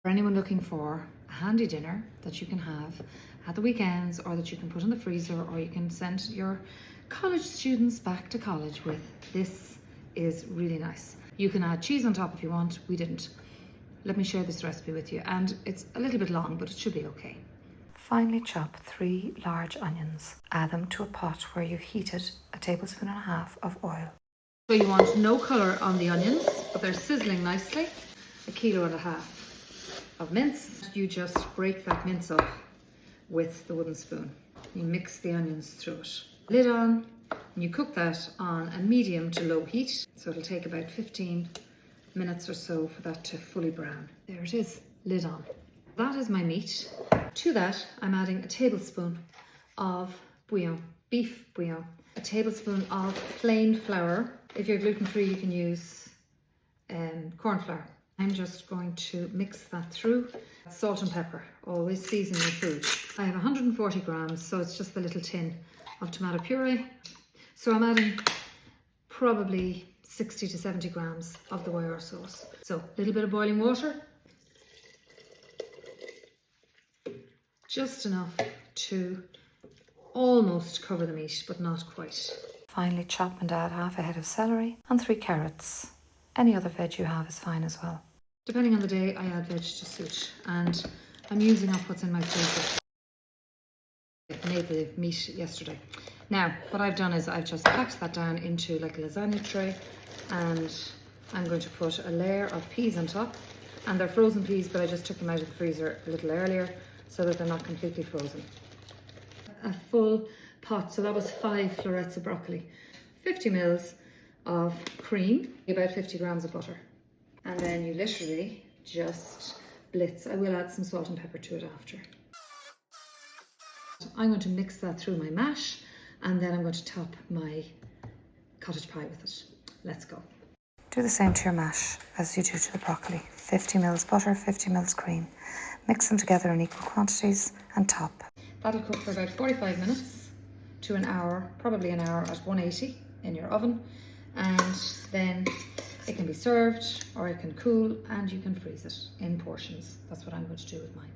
For anyone looking for a handy dinner that you can have at the weekends, or that you can put in the freezer, or you can send your college students back to college with, this is really nice. You can add cheese on top if you want. We didn't. Let me share this recipe with you, and it's a little bit long, but it should be okay. Finely chop 3 large onions. Add them to a pot where you've heated 1.5 tablespoons of oil. So you want no colour on the onions, but they're sizzling nicely. 1.5 kilos of mince. You just break that mince up with the wooden spoon. You mix the onions through it. Lid on, and you cook that on a medium to low heat. So it'll take about 15 minutes or so for that to fully brown. There it is, lid on. That is my meat. To that, I'm adding 1 tablespoon of bouillon, beef bouillon. 1 tablespoon of plain flour. If you're gluten-free, you can use corn flour. I'm just going to mix that through. Salt and pepper, always season your food. I have 140 grams, so it's just the little tin of tomato puree. So I'm adding probably 60 to 70 grams of the wire sauce. So a little bit of boiling water. Just enough to almost cover the meat, but not quite. Finally chop and add half a head of celery and 3 carrots. Any other veg you have is fine as well. Depending on the day, I add veg to suit, and I'm using up what's in my freezer. I made the meat yesterday. Now, what I've done is I've just packed that down into like a lasagna tray, and I'm going to put a layer of peas on top. And they're frozen peas, but I just took them out of the freezer a little earlier so that they're not completely frozen. A full pot, so that was 5 florets of broccoli, 50 mils of cream, about 50 grams of butter. And then you literally just blitz. I will add some salt and pepper to it after. I'm going to mix that through my mash, and then I'm going to top my cottage pie with it. Let's go. Do the same to your mash as you do to the broccoli. 50 mils butter, 50 mils cream. Mix them together in equal quantities and top. That'll cook for about 45 minutes to an hour, probably an hour at 180 in your oven. And then it can be served, or it can cool, and you can freeze it in portions. That's what I'm going to do with mine.